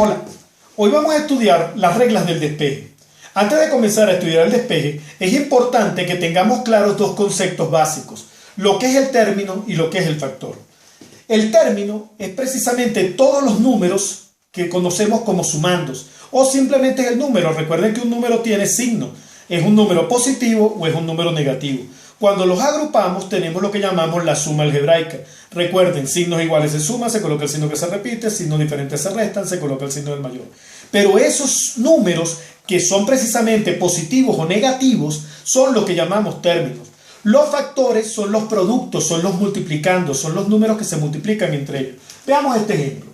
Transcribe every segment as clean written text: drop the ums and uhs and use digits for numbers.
Hola, hoy vamos a estudiar las reglas del despeje. Antes de comenzar a estudiar el despeje, es importante que tengamos claros dos conceptos básicos, lo que es el término y lo que es el factor. El término es precisamente todos los números que conocemos como sumandos, o simplemente es el número. Recuerden que un número tiene signo, es un número positivo o es un número negativo. Cuando los agrupamos tenemos lo que llamamos la suma algebraica. Recuerden, signos iguales se suman, se coloca el signo que se repite, signos diferentes se restan, se coloca el signo del mayor. Pero esos números que son precisamente positivos o negativos son lo que llamamos términos. Los factores son los productos, son los multiplicandos, son los números que se multiplican entre ellos. Veamos este ejemplo.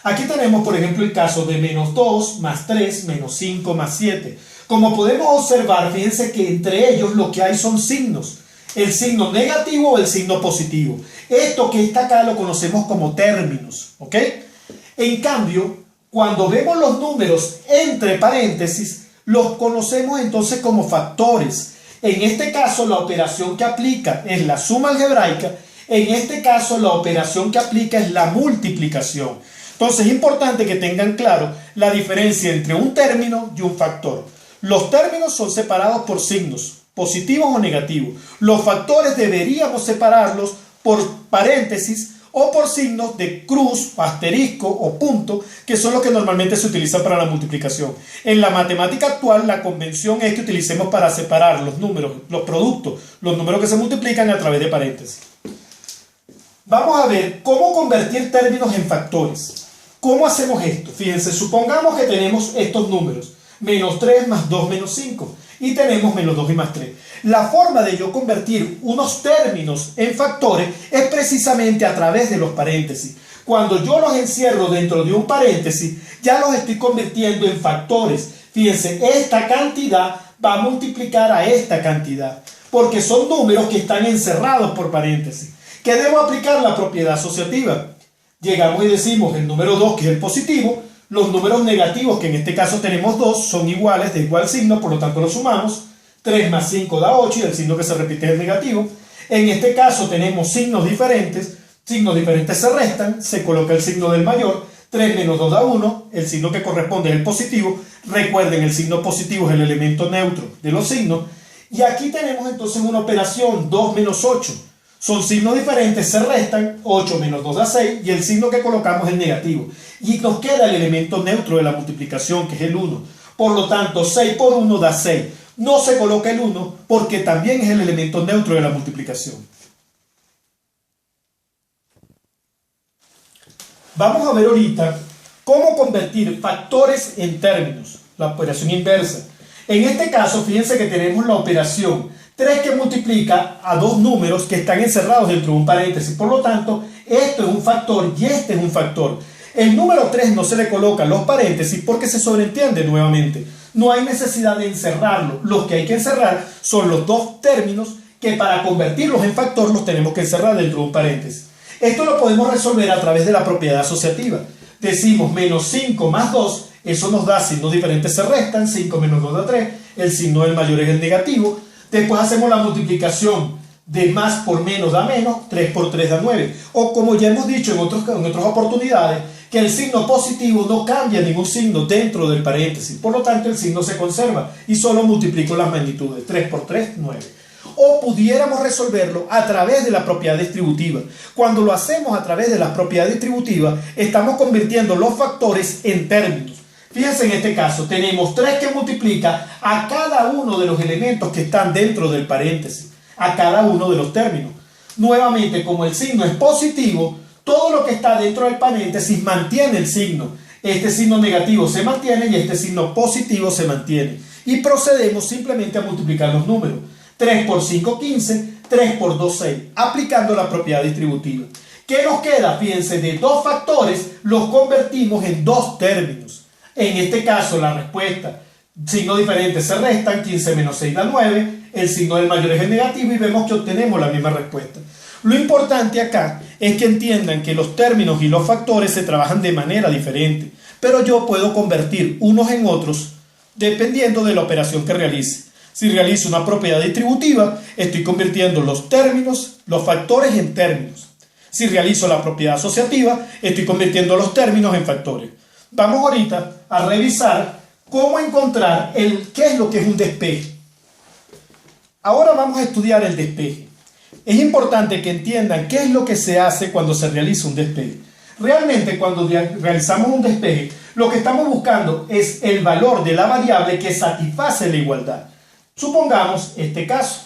Aquí tenemos, por ejemplo, el caso de menos 2, más 3, menos 5, más 7. Como podemos observar, fíjense que entre ellos lo que hay son signos. El signo negativo o el signo positivo. Esto que está acá lo conocemos como términos, ¿ok? En cambio, cuando vemos los números entre paréntesis, los conocemos entonces como factores. En este caso, la operación que aplica es la suma algebraica. En este caso, la operación que aplica es la multiplicación. Entonces, es importante que tengan claro la diferencia entre un término y un factor. Los términos son separados por signos, positivos o negativos. Los factores deberíamos separarlos por paréntesis o por signos de cruz, asterisco o punto, que son los que normalmente se utilizan para la multiplicación. En la matemática actual, la convención es que utilicemos para separar los números, los productos, los números que se multiplican a través de paréntesis. Vamos a ver cómo convertir términos en factores. ¿Cómo hacemos esto? Fíjense, supongamos que tenemos estos números. Menos 3 más 2 menos 5. Y tenemos menos 2 y más 3. La forma de yo convertir unos términos en factores es precisamente a través de los paréntesis. Cuando yo los encierro dentro de un paréntesis, ya los estoy convirtiendo en factores. Fíjense, esta cantidad va a multiplicar a esta cantidad, porque son números que están encerrados por paréntesis. ¿Qué debo aplicar? La propiedad asociativa. Llegamos y decimos el número 2, que es el positivo. Los números negativos, que en este caso tenemos 2, son iguales, de igual signo, por lo tanto los sumamos. 3 más 5 da 8 y el signo que se repite es el negativo. En este caso tenemos signos diferentes se restan, se coloca el signo del mayor. 3 menos 2 da 1, el signo que corresponde es el positivo. Recuerden, el signo positivo es el elemento neutro de los signos. Y aquí tenemos entonces una operación, 2 menos 8. Son signos diferentes, se restan, 8 menos 2 da 6 y el signo que colocamos es negativo. Y nos queda el elemento neutro de la multiplicación, que es el 1. Por lo tanto, 6 por 1 da 6. No se coloca el 1 porque también es el elemento neutro de la multiplicación. Vamos a ver ahorita cómo convertir factores en términos, la operación inversa. En este caso, fíjense que tenemos la operación 3 que multiplica a dos números que están encerrados dentro de un paréntesis. Por lo tanto, esto es un factor y este es un factor. El número 3 no se le colocan los paréntesis porque se sobreentiende nuevamente. No hay necesidad de encerrarlo. Los que hay que encerrar son los dos términos que para convertirlos en factor los tenemos que encerrar dentro de un paréntesis. Esto lo podemos resolver a través de la propiedad asociativa. Decimos menos 5 más 2, eso nos da signos diferentes se restan, 5 menos 2 da 3, el signo del mayor es el negativo. Después hacemos la multiplicación de más por menos da menos, 3 por 3 da 9. O como ya hemos dicho en otras oportunidades, que el signo positivo no cambia ningún signo dentro del paréntesis. Por lo tanto, el signo se conserva y solo multiplico las magnitudes. 3 por 3, 9. O pudiéramos resolverlo a través de la propiedad distributiva. Cuando lo hacemos a través de la propiedad distributiva, estamos convirtiendo los factores en términos. Fíjense en este caso, tenemos 3 que multiplica a cada uno de los elementos que están dentro del paréntesis, a cada uno de los términos. Nuevamente, como el signo es positivo, todo lo que está dentro del paréntesis mantiene el signo. Este signo negativo se mantiene y este signo positivo se mantiene. Y procedemos simplemente a multiplicar los números. 3 por 5, 15, 3 por 2, 6, aplicando la propiedad distributiva. ¿Qué nos queda? Fíjense, de dos factores los convertimos en dos términos. En este caso, la respuesta, signos diferentes se restan, 15 menos 6 da 9, el signo del mayor es el negativo y vemos que obtenemos la misma respuesta. Lo importante acá es que entiendan que los términos y los factores se trabajan de manera diferente, pero yo puedo convertir unos en otros dependiendo de la operación que realice. Si realizo una propiedad distributiva, estoy convirtiendo los términos, los factores en términos. Si realizo la propiedad asociativa, estoy convirtiendo los términos en factores. Vamos ahorita a revisar cómo encontrar qué es lo que es un despeje. Ahora vamos a estudiar el despeje. Es importante que entiendan qué es lo que se hace cuando se realiza un despeje. Realmente cuando realizamos un despeje, lo que estamos buscando es el valor de la variable que satisface la igualdad. Supongamos este caso,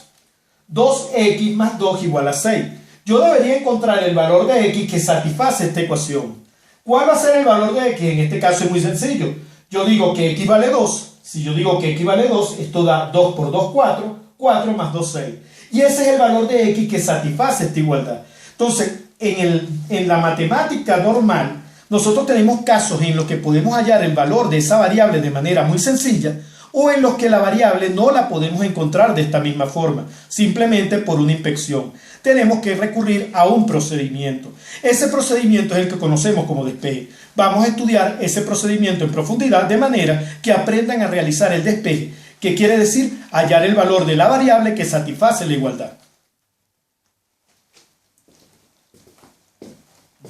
2x más 2 igual a 6. Yo debería encontrar el valor de x que satisface esta ecuación. ¿Cuál va a ser el valor de x? En este caso es muy sencillo. Yo digo que x vale 2. Si yo digo que x vale 2, esto da 2 por 2, 4. 4 más 2, 6. Y ese es el valor de x que satisface esta igualdad. Entonces, en la matemática normal, nosotros tenemos casos en los que podemos hallar el valor de esa variable de manera muy sencilla, o en los que la variable no la podemos encontrar de esta misma forma, simplemente por una inspección. Tenemos que recurrir a un procedimiento. Ese procedimiento es el que conocemos como despeje. Vamos a estudiar ese procedimiento en profundidad de manera que aprendan a realizar el despeje, que quiere decir hallar el valor de la variable que satisface la igualdad.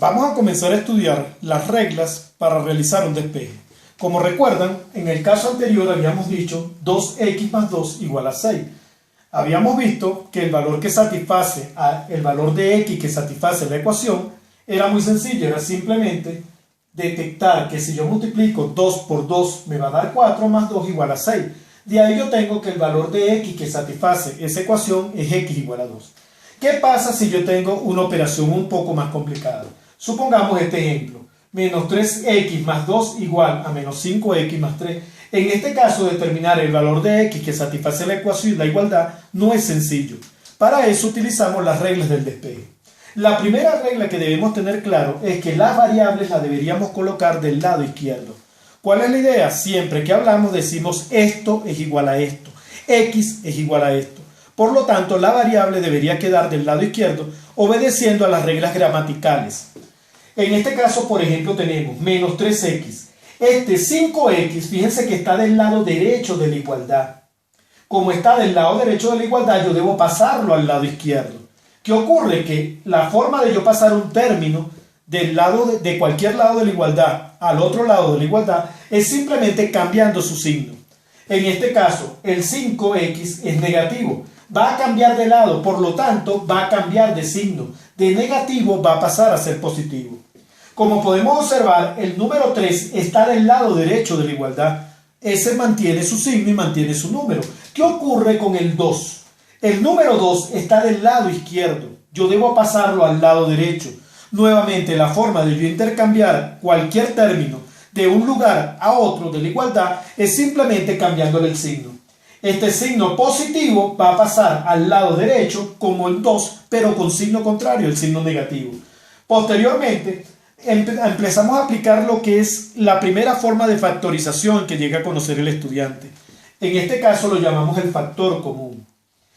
Vamos a comenzar a estudiar las reglas para realizar un despeje. Como recuerdan, en el caso anterior habíamos dicho 2x más 2 igual a 6. Habíamos visto que el valor que satisface, el valor de x que satisface la ecuación, era muy sencillo, era simplemente detectar que si yo multiplico 2 por 2 me va a dar 4 más 2 igual a 6. De ahí yo tengo que el valor de x que satisface esa ecuación es x igual a 2. ¿Qué pasa si yo tengo una operación un poco más complicada? Supongamos este ejemplo. Menos 3x más 2 igual a menos 5x más 3. En este caso, determinar el valor de x que satisface la ecuación, la igualdad, no es sencillo. Para eso utilizamos las reglas del despeje. La primera regla que debemos tener claro es que las variables las deberíamos colocar del lado izquierdo. ¿Cuál es la idea? Siempre que hablamos decimos esto es igual a esto, x es igual a esto. Por lo tanto, la variable debería quedar del lado izquierdo obedeciendo a las reglas gramaticales. En este caso, por ejemplo, tenemos menos 3x. Este 5x, fíjense que está del lado derecho de la igualdad. Como está del lado derecho de la igualdad, yo debo pasarlo al lado izquierdo. ¿Qué ocurre? Que la forma de yo pasar un término del lado de cualquier lado de la igualdad al otro lado de la igualdad es simplemente cambiando su signo. En este caso, el 5x es negativo. Va a cambiar de lado, por lo tanto, va a cambiar de signo. De negativo va a pasar a ser positivo. Como podemos observar, el número 3 está del lado derecho de la igualdad. Ese mantiene su signo y mantiene su número. ¿Qué ocurre con el 2? El número 2 está del lado izquierdo. Yo debo pasarlo al lado derecho. Nuevamente, la forma de yo intercambiar cualquier término de un lugar a otro de la igualdad es simplemente cambiándole el signo. Este signo positivo va a pasar al lado derecho como el 2, pero con signo contrario, el signo negativo. Posteriormente, empezamos a aplicar lo que es la primera forma de factorización que llega a conocer el estudiante. En este caso lo llamamos el factor común.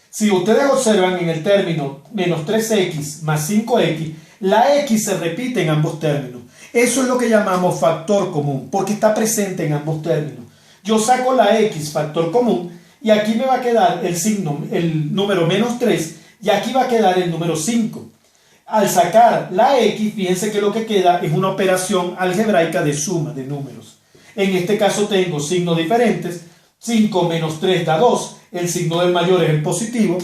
Si ustedes observan en el término menos 3x más 5x, la x se repite en ambos términos. Eso es lo que llamamos factor común, porque está presente en ambos términos. Yo saco la x factor común y aquí me va a quedar el número menos 3 y aquí va a quedar el número 5. Al sacar la x, fíjense que lo que queda es una operación algebraica de suma de números. En este caso tengo signos diferentes. 5 menos 3 da 2. El signo del mayor es el positivo.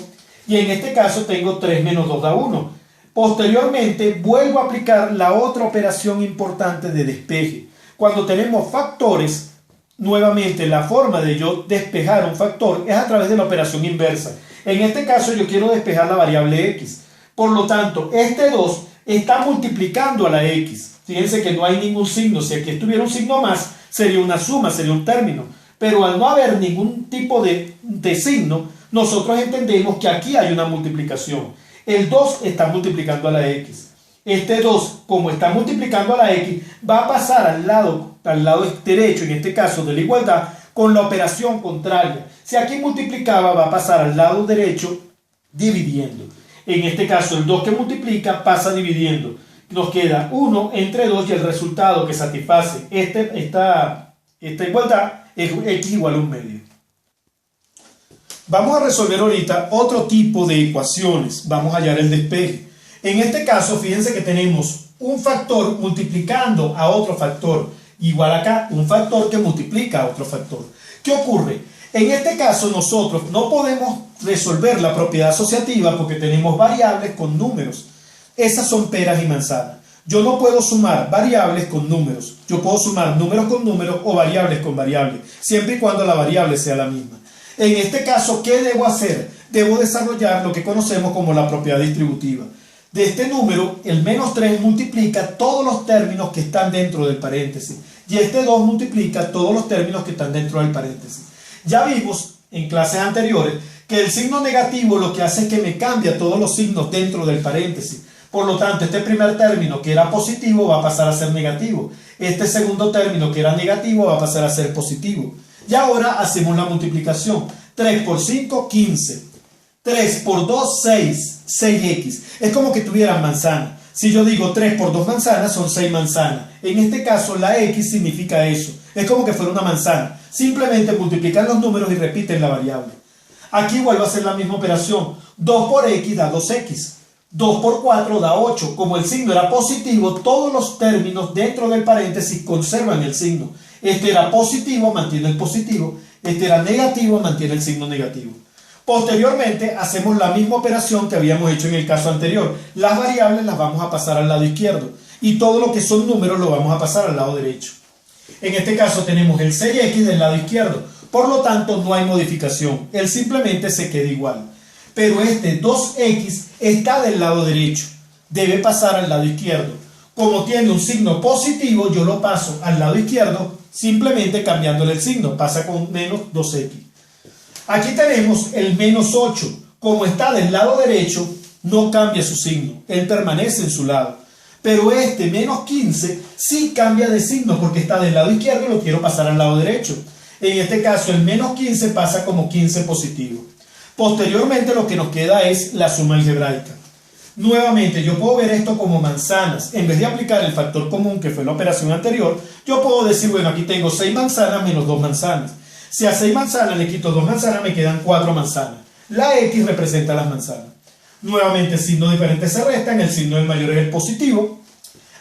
Y en este caso tengo 3 menos 2 da 1. Posteriormente vuelvo a aplicar la otra operación importante de despeje. Cuando tenemos factores, nuevamente la forma de yo despejar un factor es a través de la operación inversa. En este caso yo quiero despejar la variable x. Por lo tanto, este 2 está multiplicando a la x. Fíjense que no hay ningún signo. Si aquí estuviera un signo más, sería una suma, sería un término. Pero al no haber ningún tipo de signo, nosotros entendemos que aquí hay una multiplicación. El 2 está multiplicando a la x. Este 2, como está multiplicando a la x, va a pasar al lado derecho, en este caso de la igualdad, con la operación contraria. Si aquí multiplicaba, va a pasar al lado derecho dividiendo. En este caso, el 2 que multiplica pasa dividiendo. Nos queda 1 entre 2 y el resultado que satisface esta igualdad es x igual a 1/2. Vamos a resolver ahorita otro tipo de ecuaciones. Vamos a hallar el despeje. En este caso, fíjense que tenemos un factor multiplicando a otro factor. Igual acá, un factor que multiplica a otro factor. ¿Qué ocurre? En este caso nosotros no podemos resolver la propiedad asociativa porque tenemos variables con números. Esas son peras y manzanas. Yo no puedo sumar variables con números. Yo puedo sumar números con números o variables con variables, siempre y cuando la variable sea la misma. En este caso, ¿qué debo hacer? Debo desarrollar lo que conocemos como la propiedad distributiva. De este número, el menos 3 multiplica todos los términos que están dentro del paréntesis. Y este 2 multiplica todos los términos que están dentro del paréntesis. Ya vimos en clases anteriores que el signo negativo lo que hace es que me cambia todos los signos dentro del paréntesis. Por lo tanto, este primer término que era positivo va a pasar a ser negativo. Este segundo término que era negativo va a pasar a ser positivo. Y ahora hacemos la multiplicación. 3 por 5, 15. 3 por 2, 6. 6x. Es como que tuvieran manzana. Si yo digo 3 por 2 manzanas, son 6 manzanas. En este caso, la x significa eso. Es como que fuera una manzana. Simplemente multiplican los números y repiten la variable. Aquí vuelvo a hacer la misma operación. 2 por x da 2x. 2 por 4 da 8. Como el signo era positivo, todos los términos dentro del paréntesis conservan el signo. Este era positivo, mantiene el positivo. Este era negativo, mantiene el signo negativo. Posteriormente, hacemos la misma operación que habíamos hecho en el caso anterior. Las variables las vamos a pasar al lado izquierdo. Y todo lo que son números lo vamos a pasar al lado derecho. En este caso tenemos el 6x del lado izquierdo. Por lo tanto, no hay modificación. Él simplemente se queda igual. Pero este 2x está del lado derecho. Debe pasar al lado izquierdo. Como tiene un signo positivo, yo lo paso al lado izquierdo simplemente cambiándole el signo. Pasa con menos 2x. Aquí tenemos el menos 8. Como está del lado derecho, no cambia su signo. Él permanece en su lado. Pero este menos 15 sí cambia de signo porque está del lado izquierdo y lo quiero pasar al lado derecho. En este caso, el menos 15 pasa como 15 positivo. Posteriormente lo que nos queda es la suma algebraica. Nuevamente yo puedo ver esto como manzanas. En vez de aplicar el factor común que fue la operación anterior, yo puedo decir, bueno, aquí tengo 6 manzanas menos 2 manzanas. Si a 6 manzanas le quito 2 manzanas, me quedan 4 manzanas. La X representa las manzanas. Nuevamente signos diferentes se restan, el signo del mayor es el positivo.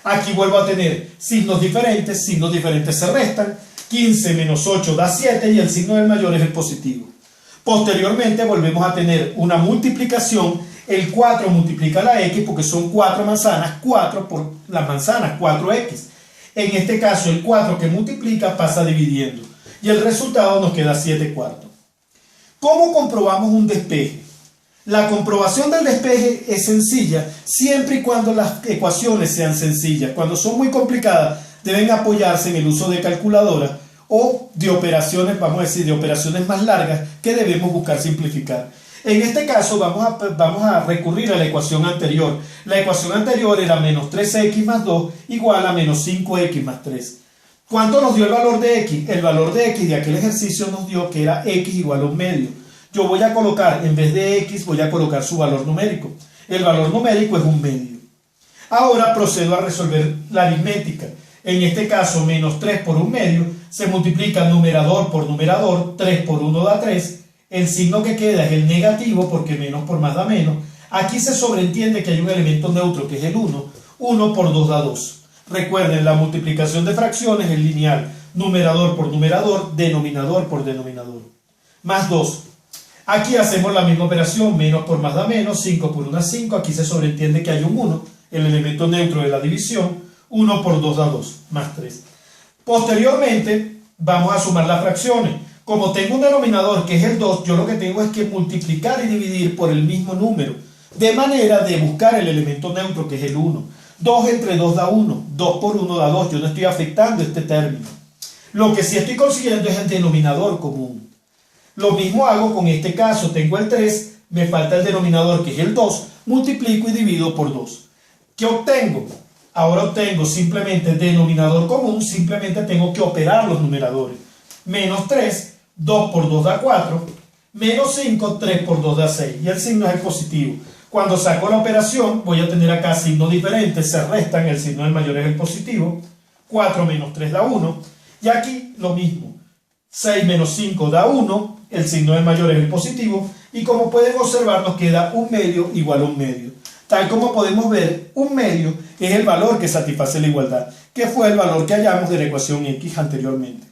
Aquí vuelvo a tener signos diferentes se restan. 15 menos 8 da 7 y el signo del mayor es el positivo. Posteriormente volvemos a tener una multiplicación. El 4 multiplica la x porque son 4 manzanas, 4 por las manzanas, 4x. En este caso el 4 que multiplica pasa dividiendo y el resultado nos queda 7/4. ¿Cómo comprobamos un despeje? La comprobación del despeje es sencilla siempre y cuando las ecuaciones sean sencillas. Cuando son muy complicadas deben apoyarse en el uso de calculadora o de operaciones, vamos a decir, de operaciones más largas que debemos buscar simplificar. En este caso vamos a recurrir a la ecuación anterior. La ecuación anterior era menos 3x más 2 igual a menos 5x más 3. ¿Cuánto nos dio el valor de x? El valor de x de aquel ejercicio nos dio que era x igual a 1/2. Yo voy a colocar, en vez de x, voy a colocar su valor numérico. El valor numérico es 1/2. Ahora procedo a resolver la aritmética. En este caso, menos 3 por 1/2 se multiplica numerador por numerador, 3 por 1 da 3. El signo que queda es el negativo porque menos por más da menos. Aquí se sobreentiende que hay un elemento neutro que es el 1. 1 por 2 da 2. Recuerden, la multiplicación de fracciones es lineal. Numerador por numerador, denominador por denominador. Más 2. Aquí hacemos la misma operación, menos por más da menos, 5 por 1 da 5. Aquí se sobreentiende que hay un 1, el elemento neutro de la división. 1 por 2 da 2, más 3. Posteriormente, vamos a sumar las fracciones. Como tengo un denominador que es el 2, yo lo que tengo es que multiplicar y dividir por el mismo número, de manera de buscar el elemento neutro que es el 1. 2 entre 2 da 1, 2 por 1 da 2, yo no estoy afectando este término. Lo que sí estoy consiguiendo es el denominador común. Lo mismo hago con este caso, tengo el 3, me falta el denominador que es el 2, multiplico y divido por 2. ¿Qué obtengo? Ahora obtengo simplemente denominador común, simplemente tengo que operar los numeradores. Menos 3, 2 por 2 da 4, menos 5, 3 por 2 da 6, y el signo es el positivo. Cuando saco la operación, voy a tener acá signos diferentes, se restan, el signo del mayor es el positivo, 4 menos 3 da 1, y aquí lo mismo, 6 menos 5 da 1, el signo del mayor es el positivo, y como pueden observar nos queda 1/2 igual a 1/2. Tal como podemos ver, un medio es el valor que satisface la igualdad, que fue el valor que hallamos de la ecuación x anteriormente.